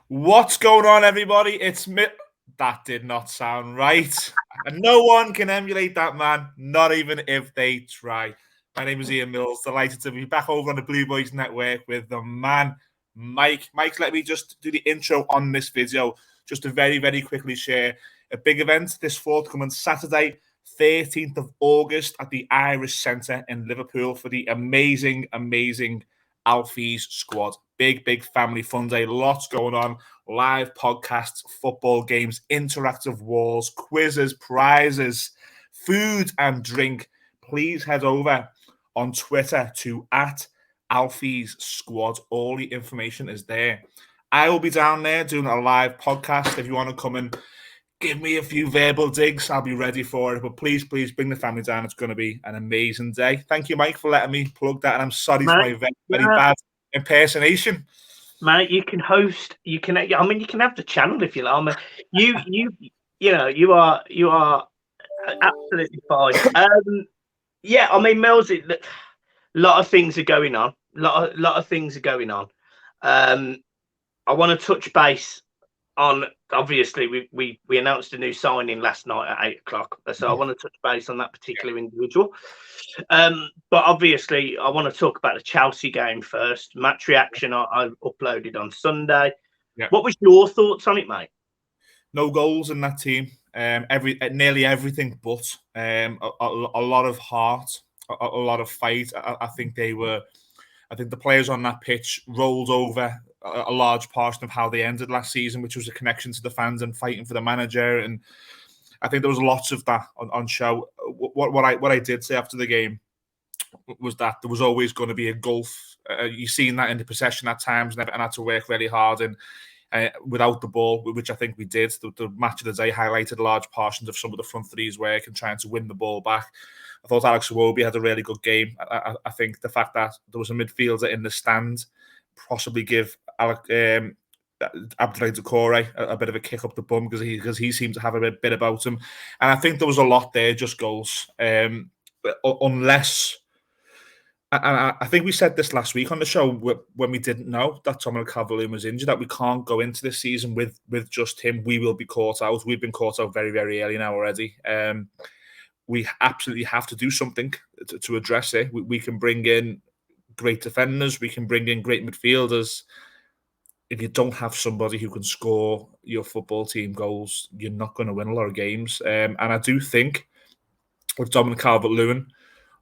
What's going on, everybody? It's me. That did not sound right. And no one can emulate that man, not even if they try. My name is Ian Mills. Delighted to be back over on the Blue Boys Network with the man, Mike. Mike, let me just do the intro on this video. Just to very, very quickly share a big event this forthcoming Saturday, 13th of August at the Irish Centre in Liverpool for the amazing ALFIES squad. Big family fun day. Lots going on. Live podcasts, football games, interactive walls, quizzes, prizes, food and drink. Please head over on Twitter to @ALFIES squad. All the information is there. I will be down there doing a live podcast. If you want to come and give me a few verbal digs, I'll be ready for it. But please bring the family down. It's going to be an amazing day. Thank you, Mike, for letting me plug that. And I'm sorry for my very bad impersonation. Mate, you can host. You can have the channel if you like. You are absolutely fine. Yeah, I mean, Millsy, a lot of things are going on. Lot of things are going on. I want to touch base on, obviously we announced a new signing last night at 8:00, so I want to touch base on that particular individual. But obviously I want to talk about the Chelsea game first. Match reaction I uploaded on Sunday. Yeah. What was your thoughts on it, mate? No goals in that team. Nearly everything but a lot of heart, a lot of fight. I think the players on that pitch rolled over a large portion of how they ended last season, which was a connection to the fans and fighting for the manager. And I think there was lots of that on show. What I did say after the game was that there was always going to be a gulf. You've seen that in the possession at times, and had to work really hard and without the ball, which I think we did. The match of the day highlighted large portions of some of the front three's work and trying to win the ball back. I thought Alex Coady had a really good game. I think the fact that there was a midfielder in the stand possibly give Abdoulaye Doucouré a bit of a kick up the bum because he seemed to have a bit about him. And I think there was a lot there, just goals. Unless... And I think we said this last week on the show when we didn't know that Dominic Calvert-Lewin was injured, that we can't go into this season with just him. We will be caught out. We've been caught out very, very early now already. We absolutely have to do something to address it. We can bring in great defenders. We can bring in great midfielders. If you don't have somebody who can score your football team goals, you're not going to win a lot of games. And I do think with Dominic Calvert-Lewin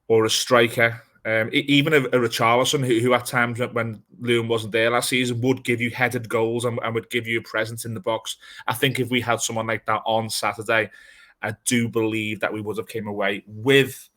or a striker, even a Richarlison, who at times when Lewin wasn't there last season would give you headed goals and would give you a presence in the box. I think if we had someone like that on Saturday, I do believe that we would have came away with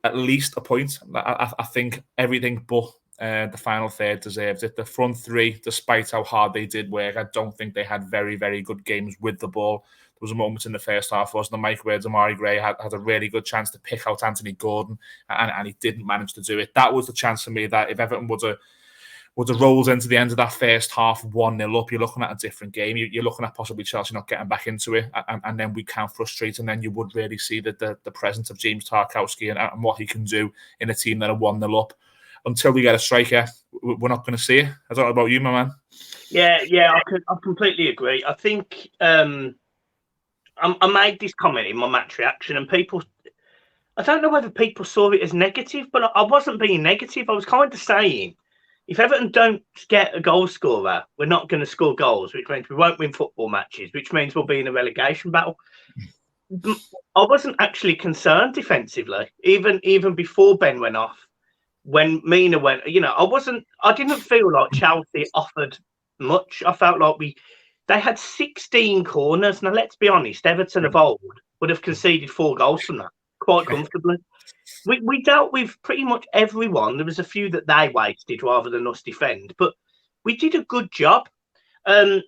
at least a point. I think everything but the final third deserved it. The front three, despite how hard they did work, I don't think they had very, very good games with the ball. There was a moment in the first half, wasn't there, Mike, where Amari Gray had a really good chance to pick out Anthony Gordon, and he didn't manage to do it. That was the chance for me that if Everton would have rolled into the end of that first half 1-0 up, you're looking at a different game. You're looking at possibly Chelsea not getting back into it, and then we can frustrate, and then you would really see the presence of James Tarkowski and what he can do in a team that are 1-0 up. Until we get a striker, we're not going to see it. I don't know about you, my man. Yeah, I completely agree. I think I made this comment in my match reaction, and people, I don't know whether people saw it as negative, but I wasn't being negative. I was kind of saying, if Everton don't get a goal scorer, we're not going to score goals, which means we won't win football matches, which means we'll be in a relegation battle. I wasn't actually concerned defensively, even before Ben went off. When Mina went, I didn't feel like Chelsea offered much. I felt like they had 16 corners. Now, let's be honest, Everton of old would have conceded 4 goals from that quite comfortably. We dealt with pretty much everyone. There was a few that they wasted rather than us defend, but we did a good job. I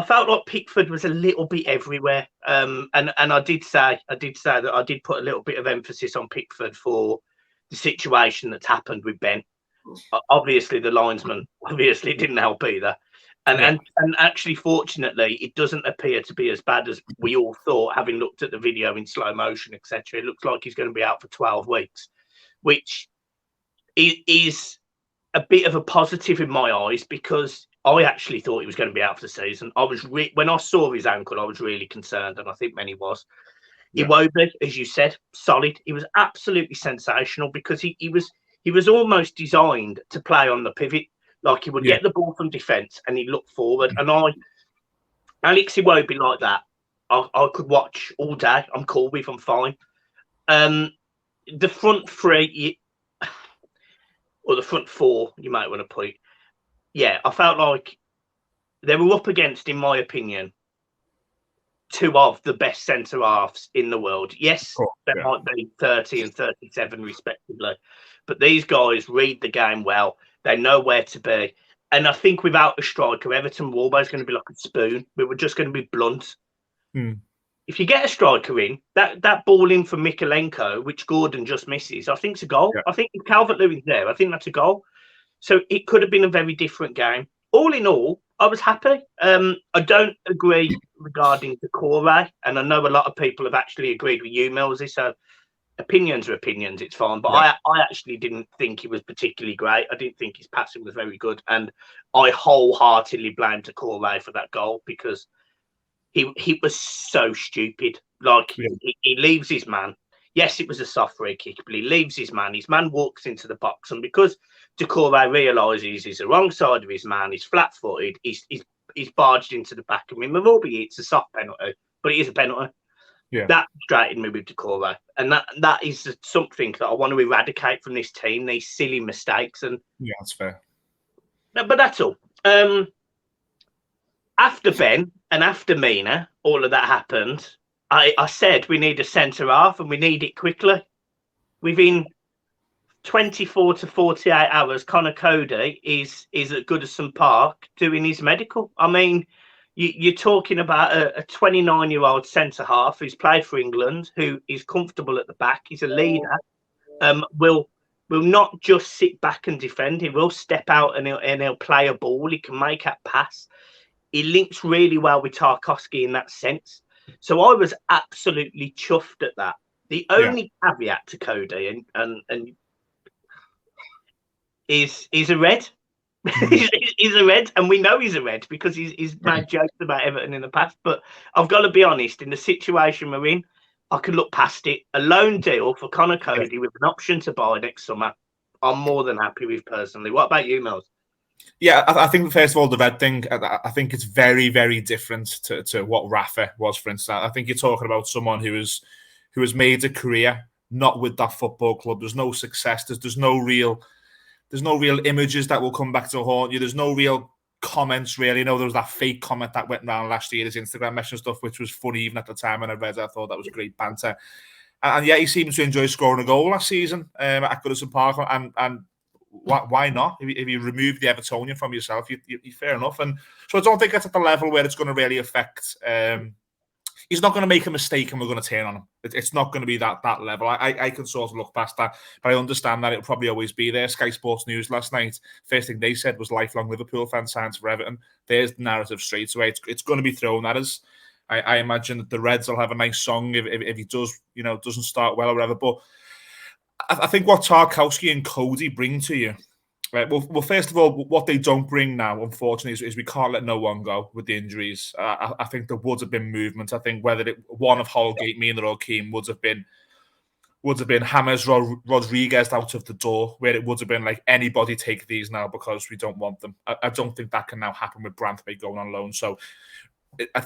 felt like Pickford was a little bit everywhere. And I did say that I did put a little bit of emphasis on Pickford for the situation that's happened with Ben. Obviously, the linesman didn't help either. And actually, fortunately, it doesn't appear to be as bad as we all thought, having looked at the video in slow motion, etc. It looks like he's going to be out for 12 weeks, which is a bit of a positive in my eyes, because I actually thought he was going to be out for the season. When I saw his ankle, I was really concerned, and I think many was. Yeah. Iwobi, as you said, solid. He was absolutely sensational because he was almost designed to play on the pivot. Like he would get the ball from defence and he'd look forward. And Alex Iwobi like that, I could watch all day. I'm cool with, I'm fine. The front three, or the front four, you might want to put. Yeah, I felt like they were up against, in my opinion, two of the best centre halves in the world. Yes, they might be 30 and 37 respectively, but these guys read the game well. They know where to be. And I think without a striker, Everton were always going to be like a spoon. We were just going to be blunt. If you get a striker in, that ball in from Mikalenko, which Gordon just misses, I think it's a goal. I think if Calvert-Lewin's there, I think that's a goal. So it could have been a very different game. All in all, I was happy. I don't agree regarding the Coady, and I know a lot of people have actually agreed with you, Millsy. So opinions are opinions, it's fine. But I actually didn't think he was particularly great. I didn't think his passing was very good, and I wholeheartedly blamed Coady for that goal because he was so stupid. Like he leaves his man. Yes, it was a soft free kick, but he leaves his man. His man walks into the box, and because Doucouré realises he's the wrong side of his man, he's flat-footed, he's barged into the back of him. Maybe it's a soft penalty, but it is a penalty. That frustrated me with Doucouré, and that is something that I want to eradicate from this team. These silly mistakes, and that's fair. But that's all. After Ben and after Mina, all of that happened. I said we need a centre half and we need it quickly. Within 24 to 48 hours, Conor Coady is at Goodison Park doing his medical. I mean, you're talking about a 29-year-old centre half who's played for England, who is comfortable at the back. He's a leader. Will not just sit back and defend. He will step out and he'll play a ball. He can make a pass. He links really well with Tarkowski in that sense. So I was absolutely chuffed at that. The only caveat to Coady and is a red. He's a red, and we know he's a red because he's made jokes about Everton in the past. But I've got to be honest, in the situation we're in, I could look past it. A loan deal for Conor Coady with an option to buy next summer, I'm more than happy with personally. What about you, Mills? Yeah, I think first of all, the red thing, I think it's very, very different to what Rafa was, for instance. I think you're talking about someone who has made a career not with that football club. There's no success. There's no real images that will come back to haunt you. There's no real comments, really. There was that fake comment that went around last year, his Instagram message stuff, which was funny even at the time when I read it. I thought that was great banter. And he seemed to enjoy scoring a goal last season at Goodison Park, and why not? If you remove the Evertonian from yourself, you're fair enough. And so I don't think it's at the level where it's going to really affect. He's not going to make a mistake and we're going to turn on him. It's not going to be that level. I can sort of look past that, but I understand that it'll probably always be there. Sky Sports News last night, first thing they said was lifelong Liverpool fan signs for Everton. There's the narrative straight away. It's going to be thrown at us. I imagine that the Reds will have a nice song if he does, doesn't start well or whatever. But I think what Tarkowski and Coady bring to you, right? Well, first of all, what they don't bring now, unfortunately, is we can't let no one go with the injuries. I think there would have been movement. I think whether one of Holgate, me and the Keane would have been James Rodriguez out of the door, where it would have been like anybody take these now because we don't want them. I don't think that can now happen with Branthwaite going on loan. So I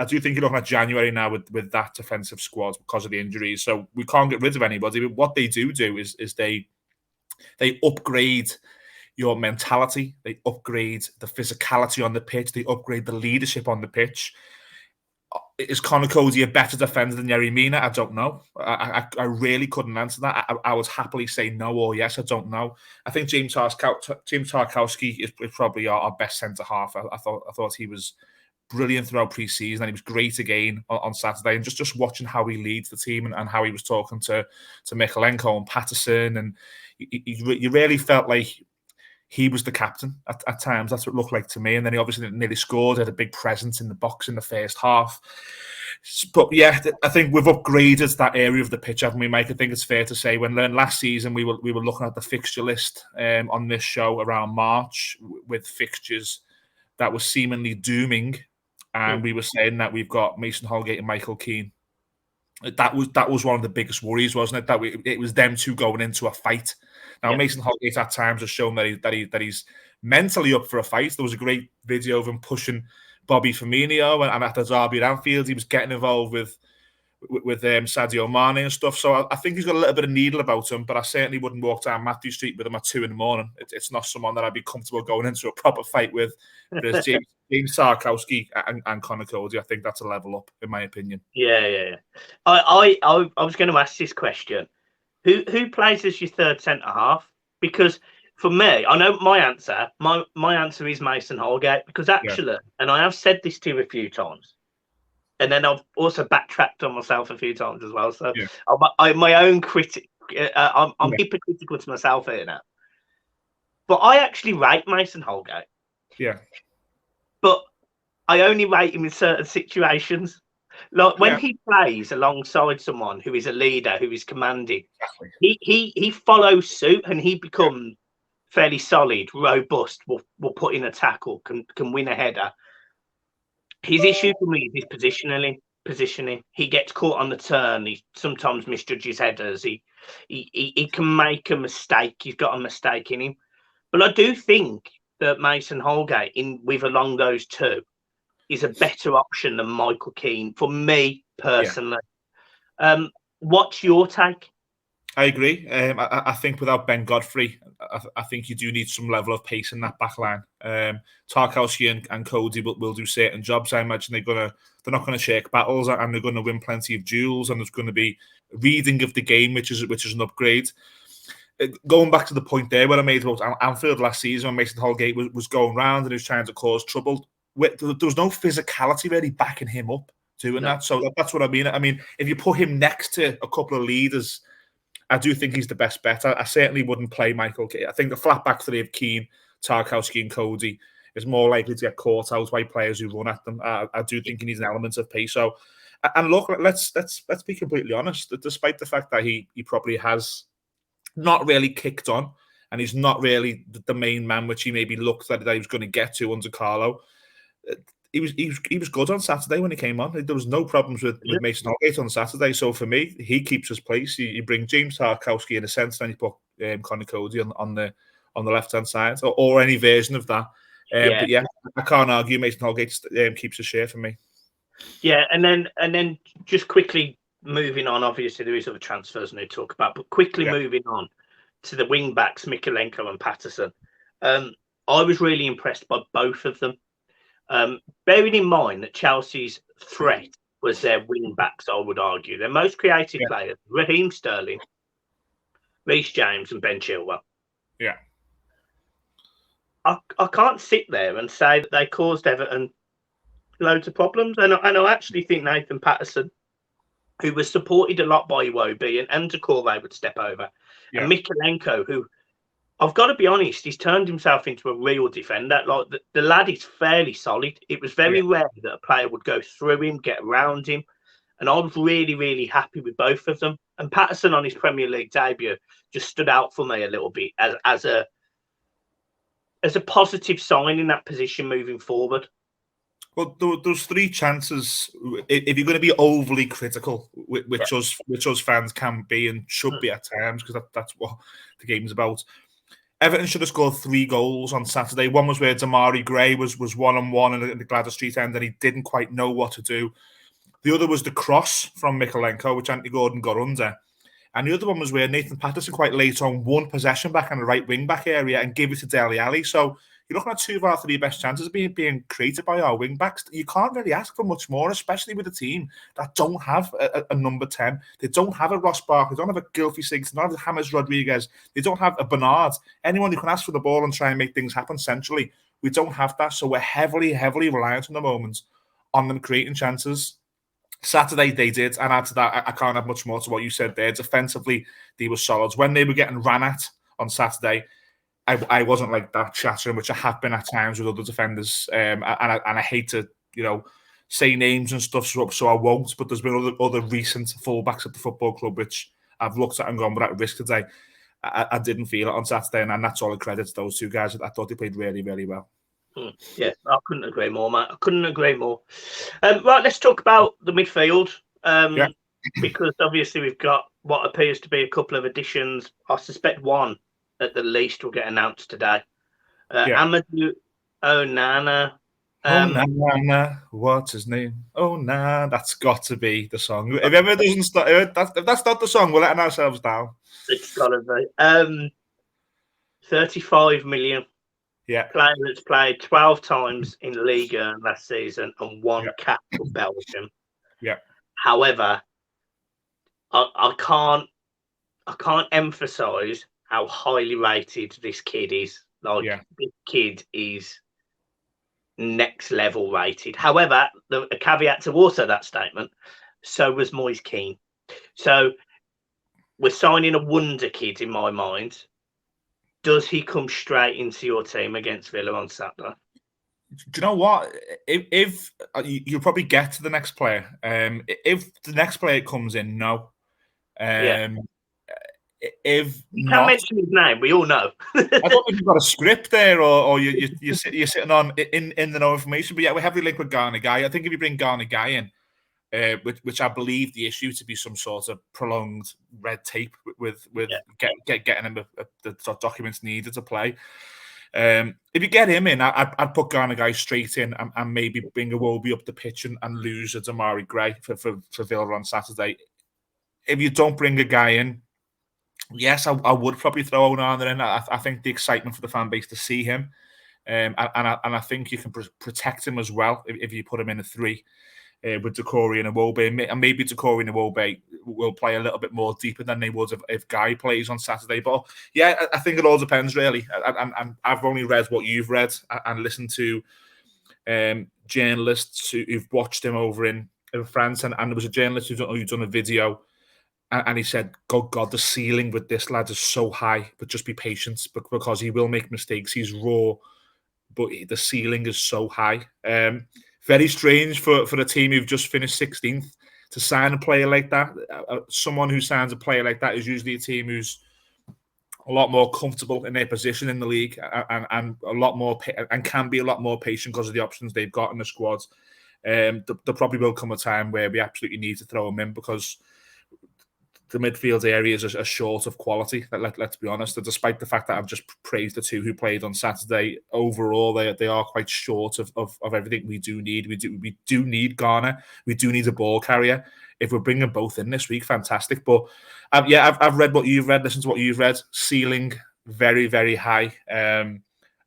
do think you're looking at January now with that defensive squad because of the injuries. So we can't get rid of anybody. But what they do is they upgrade your mentality. They upgrade the physicality on the pitch. They upgrade the leadership on the pitch. Is Conor Coady a better defender than Yerry Mina? I don't know. I really couldn't answer that. I would happily say no or yes. I don't know. I think James Tarkowski is probably our best centre half. I thought he was brilliant throughout pre-season, and he was great again on Saturday. And just watching how he leads the team and how he was talking to Mikalenko and Patterson, and you really felt like he was the captain at times. That's what it looked like to me. And then he obviously nearly scored, had a big presence in the box in the first half. But yeah, I think we've upgraded that area of the pitch, haven't we, Mike? I think it's fair to say when last season we were looking at the fixture list on this show around March with fixtures that was seemingly dooming, and we were saying that we've got Mason Holgate and Michael Keane. That was one of the biggest worries, wasn't it? That it was them two going into a fight. Now Mason Holgate at times has shown that he's mentally up for a fight. There was a great video of him pushing Bobby Firmino, and at the derby at Anfield, he was getting involved with Sadio Mane and stuff. So I think he's got a little bit of needle about him, but I certainly wouldn't walk down Matthew Street with him at 2 a.m. It's not someone that I'd be comfortable going into a proper fight with. There's James Sarkowski and Conor Coady. I think that's a level up, in my opinion. Yeah. I was going to ask this question: Who plays as your third centre half? Because for me, I know my answer. My answer is Mason Holgate, because actually, and I have said this to you a few times, and then I've also backtracked on myself a few times as well. So I'm my own critic. I'm hypocritical to myself here now. But I actually rate Mason Holgate. Yeah. But I only rate him in certain situations. Like when he plays alongside someone who is a leader, who is commanding, he follows suit and he becomes fairly solid, robust, will put in a tackle, can win a header. His issue for me is his positioning. He gets caught on the turn. He sometimes misjudges headers. He can make a mistake. He's got a mistake in him. But I do think that Mason Holgate, with along those two, is a better option than Michael Keane for me personally. What's your take? I agree. I think without Ben Godfrey, I think you do need some level of pace in that back line. Tarkowski and Coady will do certain jobs. I imagine they're not going to shake battles, and they're going to win plenty of duels, and there's going to be reading of the game, which is an upgrade. Going back to the point there where I made about Anfield last season, when Mason Holgate was going round and he was trying to cause trouble, there was no physicality really backing him up doing that. So that's what I mean. I mean, if you put him next to a couple of leaders, I do think he's the best bet. I certainly wouldn't play Michael Keane. I think the flat back three of Keane, Tarkowski and Coady is more likely to get caught out by players who run at them. I do think he needs an element of pace. So, and look, let's be completely honest. Despite the fact that he probably has not really kicked on, and he's not really the main man, which he maybe looked that he was going to get to under Carlo. He was good on Saturday when he came on. There was no problems with Mason Holgate on Saturday. So for me, he keeps his place. You bring James Tarkowski in a sense, then you put Conor Coady on the left hand side, or any version of that. But yeah, I can't argue. Mason Holgate keeps his share for me. Yeah, and then just quickly moving on. Obviously, there is other transfers to talk about, but quickly moving on to the wing backs, Mykolenko and Patterson. I was really impressed by both of them. Bearing in mind that Chelsea's threat was their wing backs, I would argue. Their most creative players, Raheem Sterling, Reece James and Ben Chilwell. Yeah. I can't sit there and say that they caused Everton loads of problems. And I actually think Nathan Patterson, who was supported a lot by Iwobi, and Doucouré would step over. Yeah. And Mykolenko, who, I've got to be honest, he's turned himself into a real defender. Like the lad is fairly solid. It was very rare that a player would go through him, get around him. And I was really, really happy with both of them. And Patterson on his Premier League debut just stood out for me a little bit as a positive sign in that position moving forward. Well, those three chances, if you're going to be overly critical, which us fans can be and should be at times, because that's what the game's about. Everton should have scored 3 goals on Saturday. One was where Damari Gray was one-on-one in the Gladys Street end, and he didn't quite know what to do. The other was the cross from Mykolenko, which Anthony Gordon got under. And the other one was where Nathan Patterson quite late on won possession back in the right wing-back area and gave it to Dele Alli. So you're looking at 2 of our 3 best chances being created by our wing-backs. You can't really ask for much more, especially with a team that don't have a number 10. They don't have a Ross Barkley. They don't have a Gylfi Sigurdsson. They don't have a James Rodriguez. They don't have a Bernard. Anyone who can ask for the ball and try and make things happen centrally. We don't have that. So we're heavily, heavily reliant at the moment on them creating chances. Saturday they did, and add to that, I can't have much more to what you said there. Defensively, they were solid. When they were getting ran at on Saturday, I wasn't like that chattering, which I have been at times with other defenders, and I hate to say names and stuff, so I won't. But there's been other recent fullbacks at the football club which I've looked at and gone, but at risk today, I didn't feel it on Saturday, and that's all I credit to those 2 guys. I thought they played really, really well. Yeah, I couldn't agree more, mate. I couldn't agree more. Right, let's talk about the midfield. Yeah. Because obviously we've got what appears to be a couple of additions. I suspect one at the least will get announced today. Yeah. Amadou Onana. Oh nah, what's his name? Oh nah, that's got to be the song. If ever doesn't start, if that's not the song, we're letting ourselves down. It's gotta be. 35 million. Yeah, Player that's played 12 times in Liga last season and one yeah, cap for Belgium. yeah, However, I can't emphasize how highly rated this kid is. Like, yeah, this kid is next level rated. However, a caveat to also that statement, so was Moise Keane. So we're signing a wonder kid in my mind. Does he come straight into your team against Villa on Saturday? Do you know what? If you'll probably get to the next player. If the next player comes in, no. Yeah. Um, if You can not, mention his name. We all know. I don't know if you've got a script there, or you're sitting on in the no information. But yeah, we have the link with Ghana Guy. I think if you bring Ghana Guy in, which I believe the issue to be some sort of prolonged red tape with getting him the documents needed to play. If you get him in, I'd put Ghana Guy straight in and maybe bring Iwobi up the pitch and lose a Damari Gray for Villa on Saturday. If you don't bring a guy in, yes, I would probably throw Onana in. I think the excitement for the fan base to see him, and I think you can protect him as well if you put him in a three. With Decore and Iwobi, and maybe Decore and Iwobi will play a little bit more deeper than they would if Guy plays on Saturday. But yeah, I think it all depends really. And I've only read what you've read and listened to journalists who've watched him over in France, and there was a journalist who's done a video, and he said, God, the ceiling with this lad is so high, but just be patient because he will make mistakes. He's raw, but the ceiling is so high. Very strange for a team who've just finished 16th to sign a player like that. Someone who signs a player like that is usually a team who's a lot more comfortable in their position in the league and a lot more and can be a lot more patient because of the options they've got in the squad. There probably will come a time where we absolutely need to throw him in because the midfield areas are short of quality. Let's be honest. Despite the fact that I've just praised the two who played on Saturday, overall they are quite short of everything we do need. We do need Ghana. We do need a ball carrier. If we're bringing both in this week, fantastic. But I've read what you've read, listened to what you've read. Ceiling very, very high.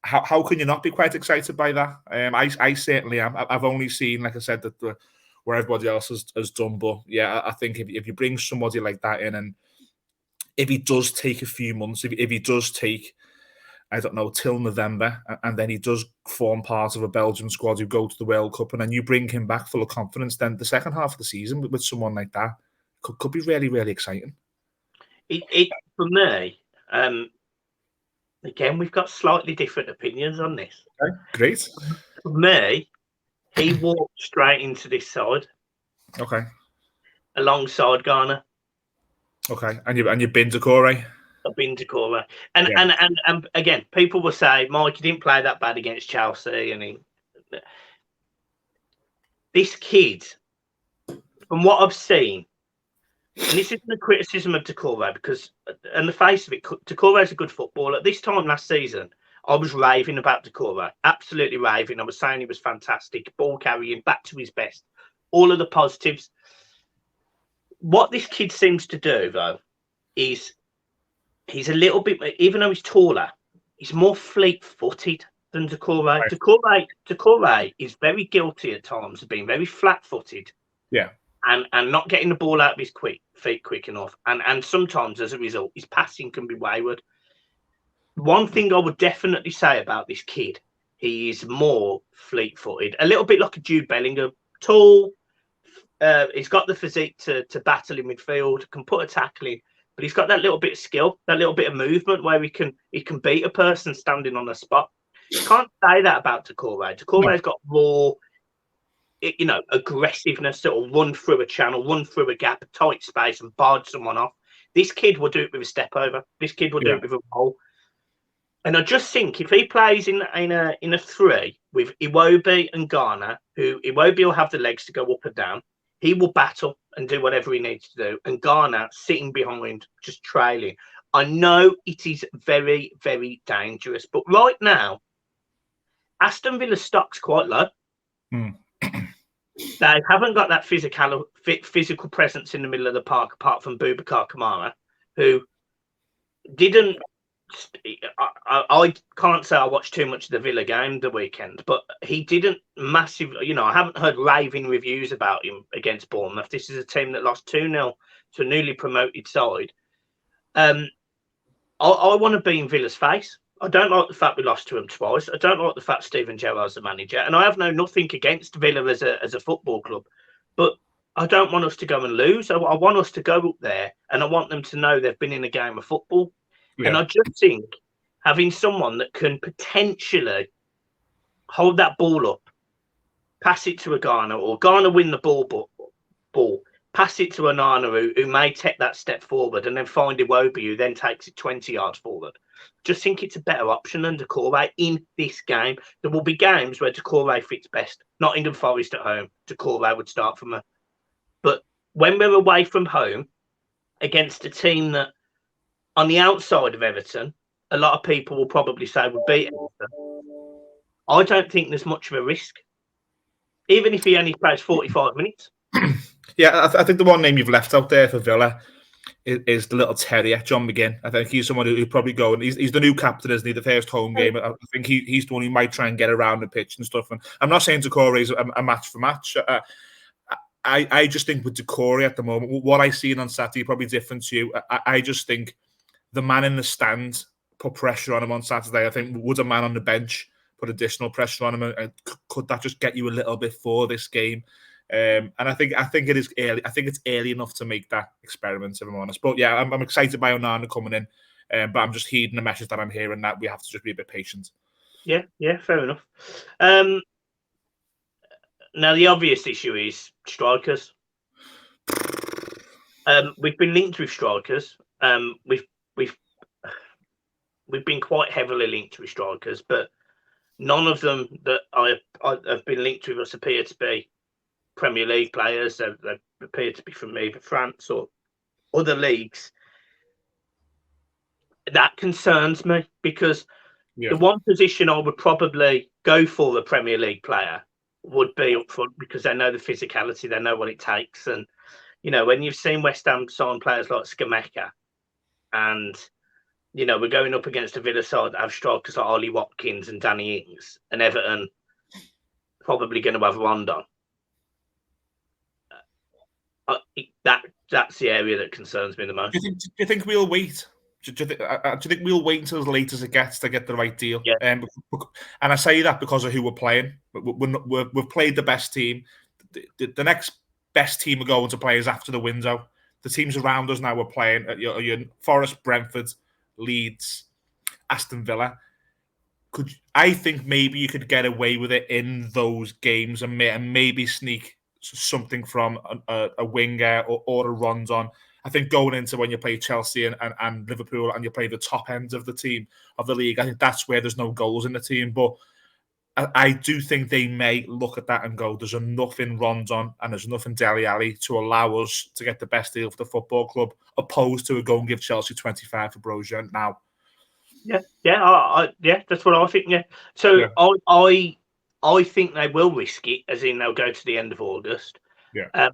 How can you not be quite excited by that? I certainly am. I've only seen, like I said, that where everybody else has done. But yeah, I think if you bring somebody like that in, and if he does take a few months, if he does take, I don't know, till November, and then he does form part of a Belgian squad who go to the World Cup, and then you bring him back full of confidence, then the second half of the season with someone like that could be really, really exciting. For me, again, we've got slightly different opinions on this. Okay, great. For me, he walked straight into this side. Okay. Alongside Ghana. Okay, and you've been to Corey. I've been to Corey, and again, people will say, Mike, you didn't play that bad against Chelsea, and this kid, from what I've seen, and this isn't a criticism of Decore because, on the face of it, Decore is a good footballer. At this time last season, I was raving about Decore, absolutely raving. I was saying he was fantastic, ball carrying, back to his best, all of the positives. What this kid seems to do, though, is he's a little bit, even though he's taller, he's more fleet-footed than Decore. Right. Decore is very guilty at times of being very flat-footed. Yeah. And not getting the ball out of his feet quick enough. And sometimes, as a result, his passing can be wayward. One thing I would definitely say about this kid, he is more fleet-footed, a little bit like a Jude Bellingham, tall. He's got the physique to battle in midfield, can put a tackle in, but he's got that little bit of skill, that little bit of movement where he can beat a person standing on the spot. You can't say that about Decore. Decore's got raw, aggressiveness that will run through a channel, run through a gap, a tight space, and barge someone off. This kid will do it with a step over. This kid will do it with a roll. And I just think if he plays in a three with Iwobi and Garner, who Iwobi will have the legs to go up and down, he will battle and do whatever he needs to do. And Garner sitting behind, just trailing. I know it is very, very dangerous, but right now, Aston Villa's stock's quite low. They haven't got that physical presence in the middle of the park, apart from Boubacar Kamara, who didn't. I can't say I watched too much of the Villa game the weekend, but he didn't massively. I haven't heard raving reviews about him against Bournemouth. This is a team that lost 2-0 to a newly promoted side. I want to be in Villa's face. I don't like the fact we lost to him twice. I don't like the fact Steven Gerrard's the manager, and I have nothing against Villa as a football club, but I don't want us to go and lose. I want us to go up there, and I want them to know they've been in a game of football. Yeah. And I just think having someone that can potentially hold that ball up, pass it to a Garner, or Garner win the ball, pass it to Onana, who may take that step forward, and then find Iwobi, who then takes it 20 yards forward. Just think it's a better option than Doucouré in this game. There will be games where Doucouré fits best. Nottingham Forest at home, Doucouré would start from her. But when we're away from home against a team that, on the outside of Everton, a lot of people will probably say would beat Everton, I don't think there's much of a risk, even if he only plays 45 minutes. Yeah, I think the one name you've left out there for Villa is the little terrier, John McGinn. I think he's someone who'd probably go, and he's the new captain, isn't he? The first home game. I think he's the one who might try and get around the pitch and stuff. And I'm not saying Doucouré is a match for match. I just think with Doucouré at the moment, what I seen on Saturday, probably different to you. I just think the man in the stand put pressure on him on Saturday. I think would a man on the bench put additional pressure on him, and could that just get you a little bit for this game? And I think it is early. I think it's early enough to make that experiment, if I'm honest. But yeah, I'm excited by Onana coming in, but I'm just heeding the message that I'm hearing that we have to just be a bit patient. Yeah, fair enough. Now the obvious issue is strikers. We've been linked with strikers. We've been quite heavily linked with strikers, but none of them that I have been linked with us appear to be Premier League players. They appear to be from either France or other leagues. That concerns me because the one position I would probably go for the Premier League player would be up front, because they know the physicality, they know what it takes. And, when you've seen West Ham sign players like Scamacca, and, we're going up against a Villa side that have strikers like Ollie Watkins and Danny Ings, and Everton probably going to have Rondon. That's the area that concerns me the most. Do you think we'll wait? Do you think we'll wait until as late as it gets to get the right deal? Yeah. And I say that because of who we're playing. We've played the best team. The next best team we're going to play is after the window. The teams around us now we're playing at your Forest, Brentford, Leeds, Aston Villa. I think maybe you could get away with it in those games and maybe sneak something from a winger or a Rondon. I think going into when you play Chelsea and Liverpool and you play the top end of the team of the league, I think that's where there's no goals in the team. But I do think they may look at that and go, there's enough in Rondon and there's enough in Dele Alli to allow us to get the best deal for the football club, opposed to go and give Chelsea 25 for Broja now. Yeah, that's what I think. Yeah, so yeah. I think they will risk it, as in they'll go to the end of August. Yeah.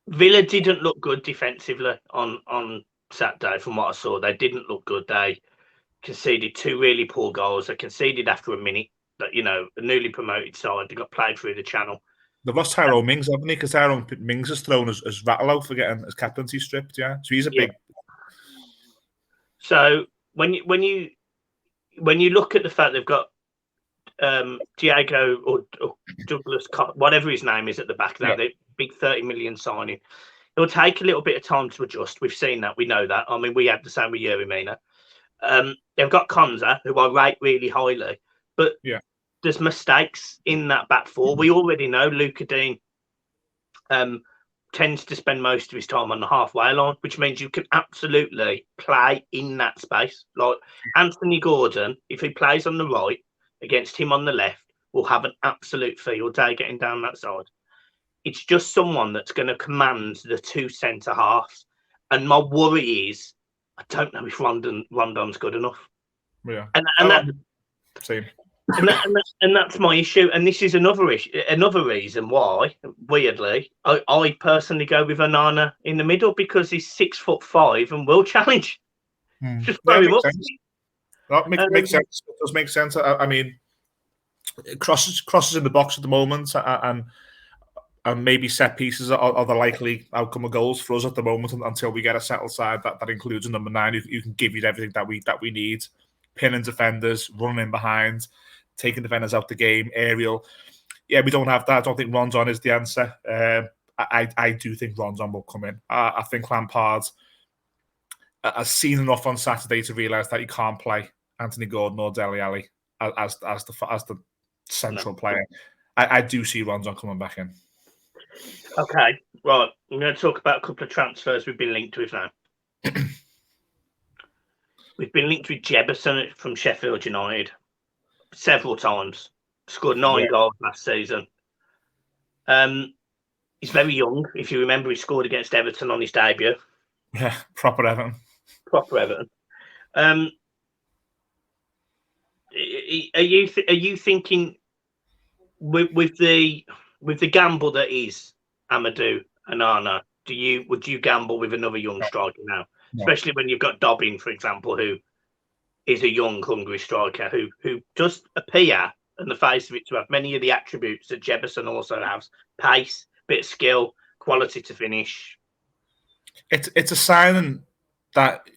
Villa didn't look good defensively on Saturday. From what I saw, they didn't look good. They conceded 2 really poor goals. They conceded after a minute. But a newly promoted side, they got played through the channel. They've lost Tyrone Mings, haven't they? Because Tyrone Mings is thrown as rattle out for getting his captaincy stripped. Yeah, so he's a big. So when you look at the fact they've got Diego or Douglas, whatever his name is at the back now, the big 30 million signing, it will take a little bit of time to adjust. We've seen that, we know that. I mean, we had the same with Yuri Mina. They've got Konza, who I rate really highly, but there's mistakes in that back four. We already know Luca Dean tends to spend most of his time on the halfway line, which means you can absolutely play in that space. Like Anthony Gordon, if he plays on the right against him on the left, will have an absolute field day getting down that side. It's just someone that's going to command the two centre halves. And my worry is, I don't know if Rondon's good enough. Yeah. Same. And that's my issue. And this is another reason why, weirdly, I personally go with Onana in the middle, because he's 6'5" and will challenge. Just throw him up. That makes sense. It does make sense. I mean, crosses in the box at the moment, and maybe set pieces are the likely outcome of goals for us at the moment until we get a settled side that includes a number 9 who can give you everything that we need. Pinning defenders, running in behind, taking defenders out the game, aerial. Yeah, we don't have that. I don't think Rondon is the answer. I do think Rondon will come in. I think Lampard has seen enough on Saturday to realise that he can't play Anthony Gordon or Dele Alli as the central player. I do see Rondon coming back in. Okay, right. I'm going to talk about a couple of transfers we've been linked with now. We've been linked with Jefferson from Sheffield United several times. Scored 9 goals last season. He's very young. If you remember, he scored against Everton on his debut. Yeah, proper Everton. Are you thinking with the gamble that is Amadou Onana? Would you gamble with another young striker now? No. Especially when you've got Dobbin, for example, who is a young, hungry striker who does appear, on the face of it, to have many of the attributes that Jefferson also has: pace, bit of skill, quality to finish. It's a signing that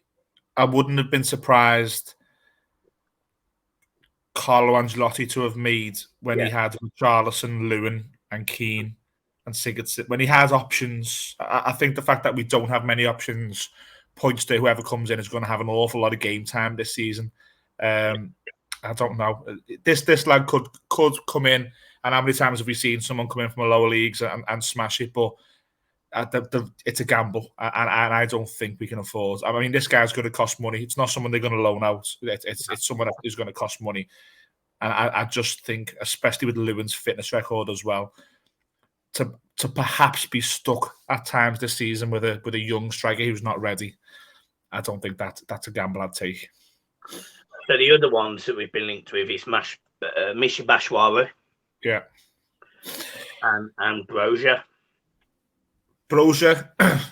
I wouldn't have been surprised Carlo Ancelotti to have made when he had Richarlison, Lewin, and Keane and Sigurdsson. When he has options, I think the fact that we don't have many options points to whoever comes in is going to have an awful lot of game time this season. I don't know. This lad could come in, and how many times have we seen someone come in from the lower leagues and smash it? But it's a gamble, and I don't think we can afford. I mean, this guy's going to cost money. It's not someone they're going to loan out. It's someone who's going to cost money. And I just think, especially with Lewin's fitness record as well, to perhaps be stuck at times this season with a young striker who's not ready, I don't think that's a gamble I'd take. So the other ones that we've been linked with is Michy Batshuayi. Yeah. And Brozier. Brozier,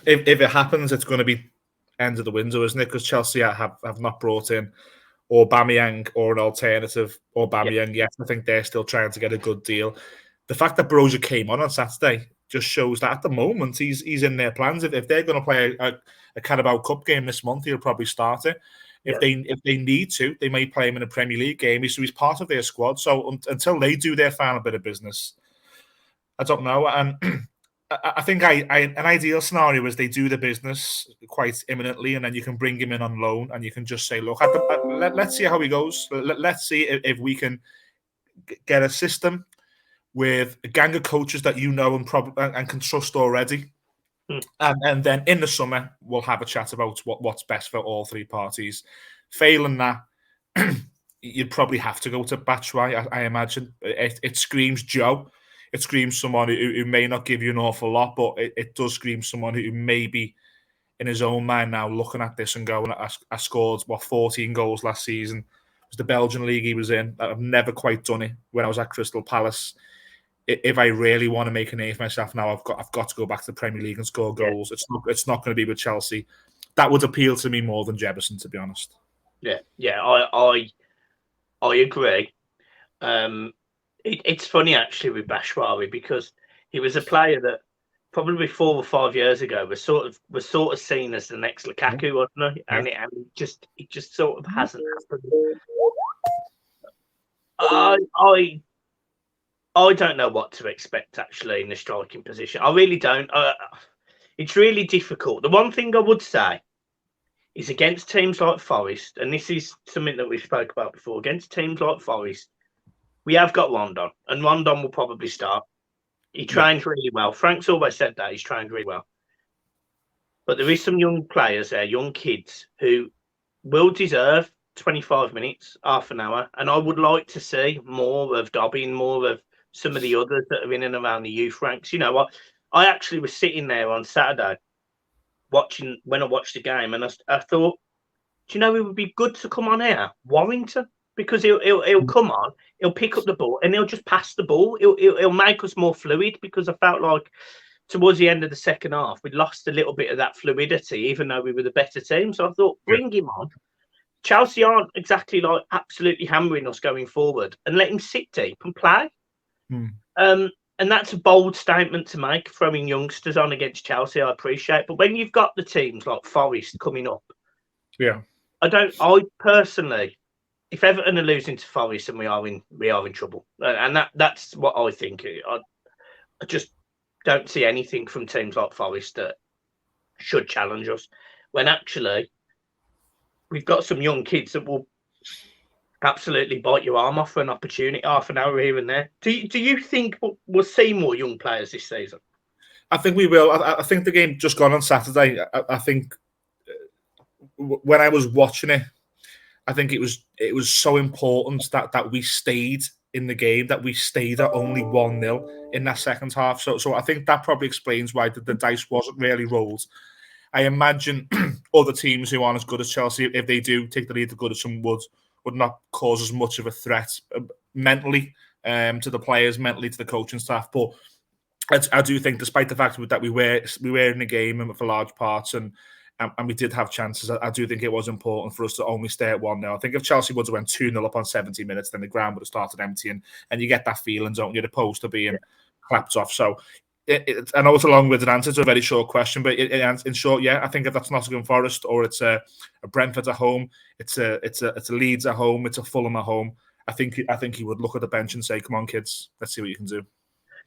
if it happens, it's going to be end of the window, isn't it? Because Chelsea have not brought in Aubameyang or an alternative Aubameyang yet. I think they're still trying to get a good deal. The fact that Brozier came on Saturday just shows that at the moment he's in their plans. If they're going to play a Carabao Cup game this month, he'll probably start it. If they need to, they may play him in a Premier League game. So he's part of their squad. So until they do their final bit of business, I don't know. And I think an ideal scenario is they do the business quite imminently, and then you can bring him in on loan, and you can just say, look, let's see how he goes. Let's see if we can get a system with a gang of coaches that you know and can trust already. And then in the summer, we'll have a chat about what's best for all three parties. Failing that, you'd probably have to go to Batshuayi, I imagine. It screams Joe. It screams someone who may not give you an awful lot, but it does scream someone who may be in his own mind now looking at this and going, I scored, 14 goals last season. It was the Belgian league he was in. I've never quite done it when I was at Crystal Palace. If I really want to make a name for myself now, I've got to go back to the Premier League and score goals. It's not going to be with Chelsea. That would appeal to me more than Jefferson, to be honest. Yeah, I agree. It's funny actually with Batshuayi, because he was a player that probably 4 or 5 years ago was sort of seen as the next Lukaku, wasn't he? And it just sort of hasn't happened. I don't know what to expect actually in the striking position. I really don't. It's really difficult. The one thing I would say is against teams like Forest, and this is something that we spoke about before, against teams like Forest, we have got Rondon, and Rondon will probably start. He trained really well. Frank's always said that he's trained really well. But there is some young players there, young kids, who will deserve 25 minutes, half an hour. And I would like to see more of Dobby and more of some of the others that are in and around the youth ranks. You know, I actually was sitting there on Saturday when I watched the game, and I thought, do you know it would be good to come on here? Warrington. Because he'll come on, he'll pick up the ball, and he'll just pass the ball. He'll make us more fluid, because I felt like towards the end of the second half, we'd lost a little bit of that fluidity, even though we were the better team. So I thought, bring him on. Chelsea aren't exactly like absolutely hammering us going forward, and let him sit deep and play. And that's a bold statement to make, throwing youngsters on against Chelsea. I appreciate, but when you've got the teams like Forest coming up, I personally, if Everton are losing to Forest, and we are in trouble, and that's what I think. I just don't see anything from teams like Forest that should challenge us, when actually we've got some young kids that will absolutely bite your arm off for an opportunity, half an hour here and there. Do you think we'll see more young players this season? I think we will. I think the game just gone on Saturday. I think when I was watching it, I think it was so important that we stayed in the game, that we stayed at only 1-0 in that second half. So I think that probably explains why the dice wasn't really rolled. I imagine other teams who aren't as good as Chelsea, if they do take the lead, the Goodison would not cause as much of a threat mentally to the players, mentally to the coaching staff. But I do think, despite the fact that we were in the game for large parts and we did have chances, I do think it was important for us to only stay at 1-0. I think if Chelsea would have went 2-0 up on 70 minutes, then the ground would have started emptying, and you get that feeling, don't you, the poster being clapped off. So I know it's a long-winded answer to a very short question, but in short, yeah, I think if that's Nottingham Forest or it's a Brentford at home, it's a Leeds at home, it's a Fulham at home, I think he would look at the bench and say, "Come on, kids, let's see what you can do."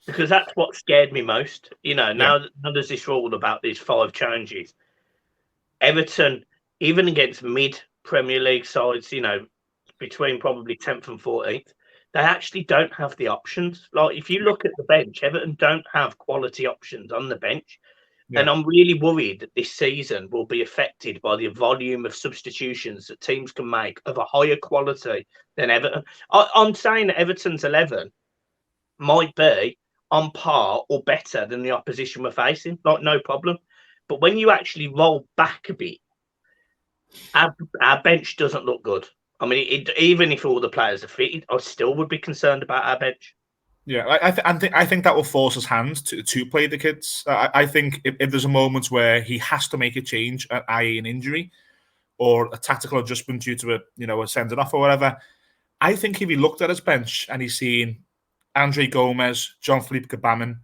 Because that's what scared me most. You know, now there's this rule about these 5 changes. Everton, even against mid-Premier League sides, you know, between probably 10th and 14th, they actually don't have the options. Like, if you look at the bench, Everton don't have quality options on the bench. Yeah. And I'm really worried that this season will be affected by the volume of substitutions that teams can make of a higher quality than Everton. I'm saying that Everton's 11 might be on par or better than the opposition we're facing, like, no problem. But when you actually roll back a bit, our bench doesn't look good. I mean, even if all the players are fit, I still would be concerned about our bench. Yeah, I think that will force his hand to play the kids. I think if there's a moment where he has to make a change, i.e. an injury or a tactical adjustment due to a sending off or whatever, I think if he looked at his bench and he's seen Andre Gomez, Jean-Philippe Gbamin,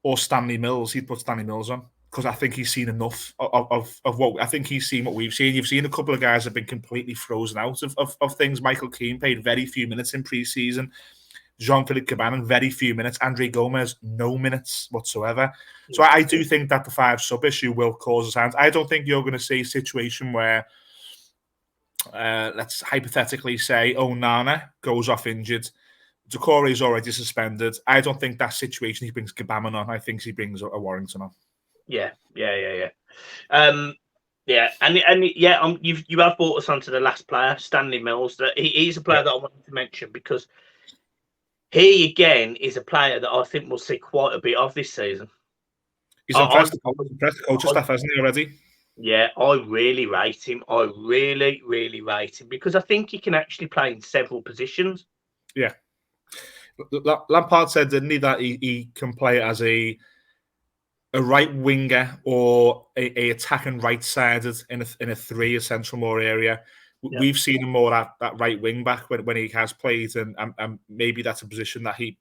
or Stanley Mills, he'd put Stanley Mills on, because I think he's seen enough of what I think he's seen what we've seen. You've seen a couple of guys have been completely frozen out of things. Michael Keane played very few minutes in pre-season. Jean-Philippe Gbamin, very few minutes. Andre Gomez, no minutes whatsoever. So I do think that the 5 sub issue will cause us hands. I don't think you're going to see a situation where, let's hypothetically say, Onana goes off injured. Decore is already suspended. I don't think that situation he brings Gbamin on. I think he brings a Warrington on. Yeah. You have brought us onto the last player, Stanley Mills. That he's a player that I wanted to mention, because he again is a player that I think we'll see quite a bit of this season. He's impressed the coaching staff, hasn't he, already? Yeah, I really rate him. I really, really rate him, because I think he can actually play in several positions. Yeah. Lampard said, didn't he, that he can play as a right winger or a attacking right-sided in a 3, a central more area. Yeah. We've seen him more at that right wing back when he has played, and maybe that's a position that he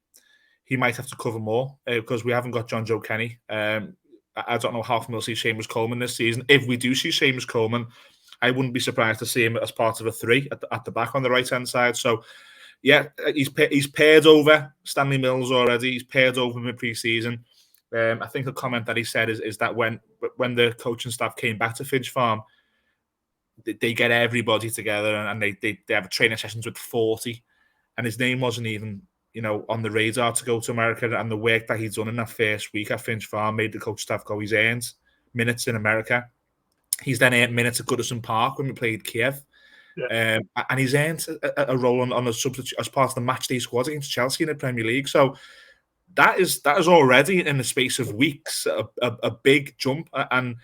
might have to cover more, because we haven't got John Joe Kenny. I don't know how we'll see Seamus Coleman this season. If we do see Seamus Coleman, I wouldn't be surprised to see him as part of a 3 at the back on the right-hand side. So, yeah, he's paired over Stanley Mills already. He's paired over him in pre-season. I think a comment that he said is that when the coaching staff came back to Finch Farm, they get everybody together and they have training sessions with 40, and his name wasn't even on the radar to go to America, and the work that he's done in that first week at Finch Farm made the coach staff go. He's earned minutes in America. He's then earned minutes at Goodison Park when we played Kiev. Yeah. And he's earned a role on a substitute as part of the matchday squad against Chelsea in the Premier League. So that is already in the space of weeks a big jump. And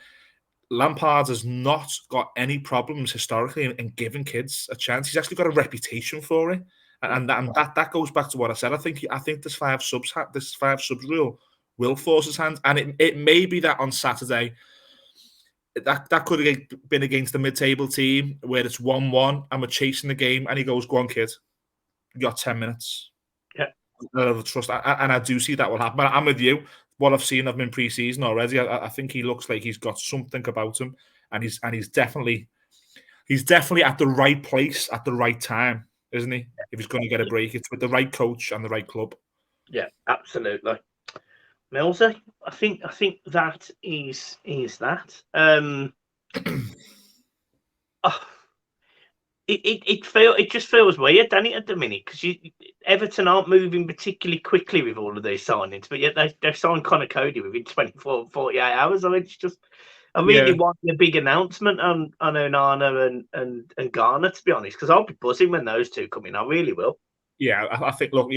Lampard has not got any problems historically in giving kids a chance. He's actually got a reputation for it, and that goes back to what I said. I think this five subs rule will force his hand, and it may be that on Saturday that could have been against the mid-table team where it's 1-1 and we're chasing the game, and he goes, "Go on, kid, you got 10 minutes." Yeah, I trust, and I do see that will happen. I'm with you. What I've seen of him in pre-season already, I think he looks like he's got something about him, and he's definitely at the right place at the right time, isn't he? If he's going to get a break, it's with the right coach and the right club. Yeah, absolutely. Millsy, I think that is that. It just feels weird, doesn't it, at the minute? Because Everton aren't moving particularly quickly with all of these signings, but yet they've signed Coady within 24, 48 hours. I mean, it's just, I really want a big announcement on Onana and Garner, to be honest, because I'll be buzzing when those two come in. I really will. Yeah, I think, look,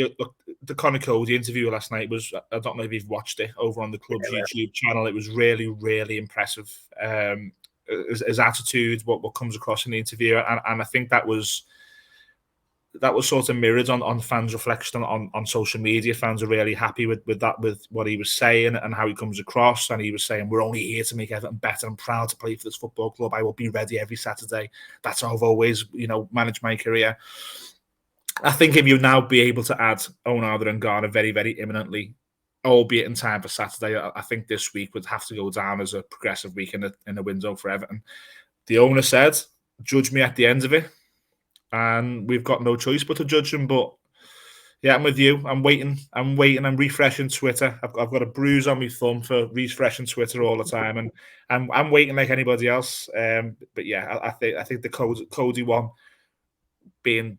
the Coady interview last night was, I don't know if you've watched it over on the club's YouTube channel. It was really, really impressive. His attitude, what comes across in the interview, and I think that was sort of mirrored on fans' reflection on social media. Fans are really happy with what he was saying and how he comes across. And he was saying, "We're only here to make Everton better. I'm proud to play for this football club. I will be ready every Saturday. That's how I've always, managed my career." I think if you now be able to add Onana and Garner very, very imminently, albeit in time for Saturday, I think this week would have to go down as a progressive week in the window for Everton. The owner said, "Judge me at the end of it," and we've got no choice but to judge him. But yeah, I'm with you. I'm waiting. I'm refreshing Twitter. I've got a bruise on my thumb for refreshing Twitter all the time, and I'm waiting like anybody else. But yeah, I think the Coady one being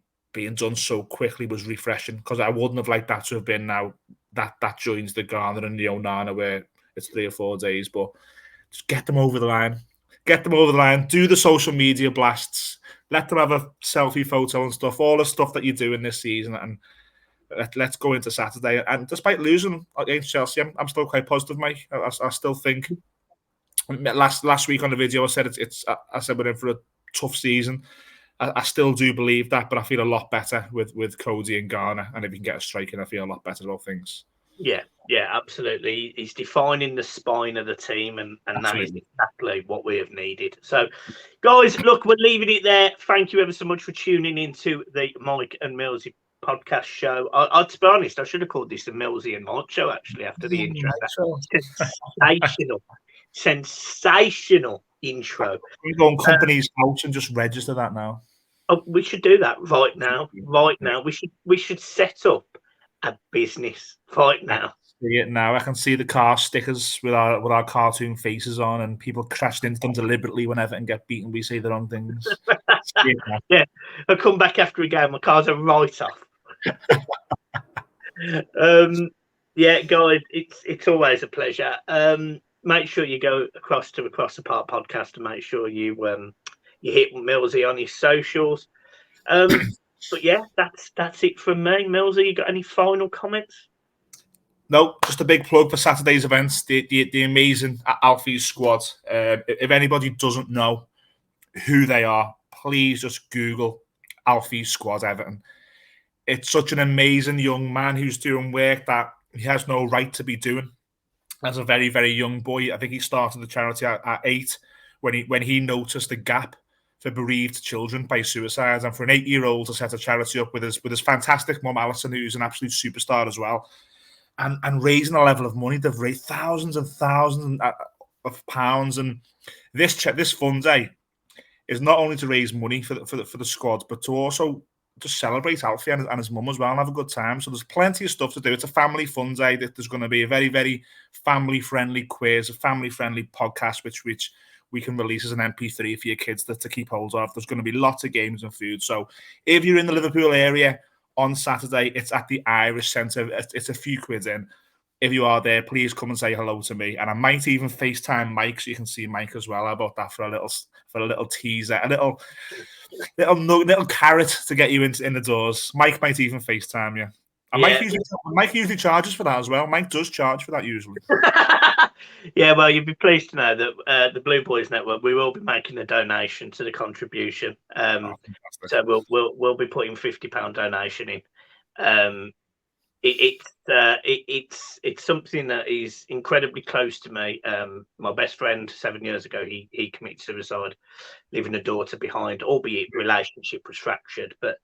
done so quickly was refreshing, because I wouldn't have liked that to have been now that joins the Garner and the Onana where it's 3 or 4 days. But just get them over the line. Do the social media blasts. Let them have a selfie photo and stuff. All the stuff that you do in this season, and let's go into Saturday. And despite losing against Chelsea, I'm still quite positive, Mike. I still think last week on the video I said I said we're in for a tough season. I still do believe that, but I feel a lot better with Coady and Garner, and if you can get a strike in, I feel a lot better about things. Yeah, absolutely. He's defining the spine of the team, and that is exactly what we have needed. So, guys, look, we're leaving it there. Thank you ever so much for tuning into the Mike and Millsy podcast show. To be honest, I should have called this the Millsy and Mike show, actually, after the intro. Sensational intro. We go on company's house and just register that now. Oh, we should do that right now. We should set up a business right now. See it now. I can see the car stickers with our cartoon faces on, and people crashed into them deliberately whenever and get beaten. We say the wrong things. Yeah, I come back after a game. My car's a write-off. Yeah, guys, it's always a pleasure. Make sure you go across to Across the Park podcast and make sure you hit Millsy on his socials. But yeah, that's it from me. Millsy, you got any final comments? No, just a big plug for Saturday's events. The amazing ALFIES squad. If anybody doesn't know who they are, please just Google ALFIES squad Everton. It's such an amazing young man who's doing work that he has no right to be doing. As a very, very young boy, I think he started the charity at 8 when he noticed the gap for bereaved children by suicides, and for an 8-year-old to set a charity up with his fantastic mum Alison, who's an absolute superstar as well, and raising a level of money. They've raised thousands and thousands of pounds, and this fund day is not only to raise money for the squad, but to also just celebrate Alfie and his mum as well and have a good time. So there's plenty of stuff to do. It's a family fun day. There's going to be a very, very family-friendly quiz, a family-friendly podcast, which we can release as an MP3 for your kids to keep hold of. There's going to be lots of games and food. So if you're in the Liverpool area on Saturday. It's at the Irish Centre. It's a few quid in. If you are there, please come and say hello to me. And I might even FaceTime Mike so you can see Mike as well. How about that for a little teaser, a little carrot to get you in the doors. Mike might even FaceTime you. And Yeah. Mike usually charges for that as well. Mike does charge for that usually. Yeah, well, you'd be pleased to know that the Blue Boys Network, we will be making a donation to the contribution. So we'll be putting £50 donation in. It's something that is incredibly close to me. My best friend 7 years ago, he committed suicide, leaving a daughter behind, albeit relationship was fractured. But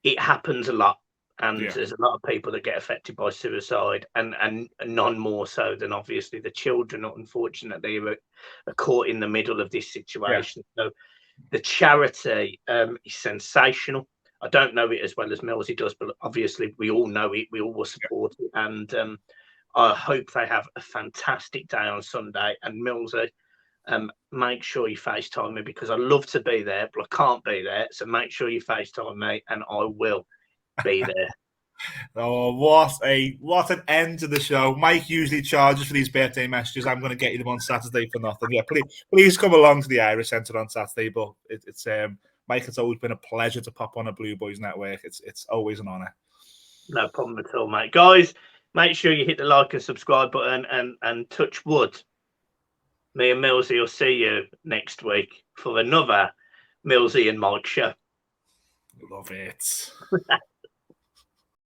it happens a lot, and there's a lot of people that get affected by suicide, and none more so than obviously the children. Unfortunately, are caught in the middle of this situation. So the charity is sensational. I don't know it as well as Millsy does, but obviously we all know it. We all will support it, and I hope they have a fantastic day on Sunday. And Millsy, make sure you FaceTime me because I'd love to be there, but I can't be there. So make sure you FaceTime me, and I will be there. Oh, what an end to the show. Mike usually charges for these birthday messages. I'm going to get you them on Saturday for nothing. Yeah, please come along to the Irish Centre on Saturday. But it's Mike, it's always been a pleasure to pop on a Blue Boys Network. It's always an honour. No problem at all, mate. Guys, make sure you hit the like and subscribe button and touch wood. Me and Millsy will see you next week for another Millsy and Mike show. Love it.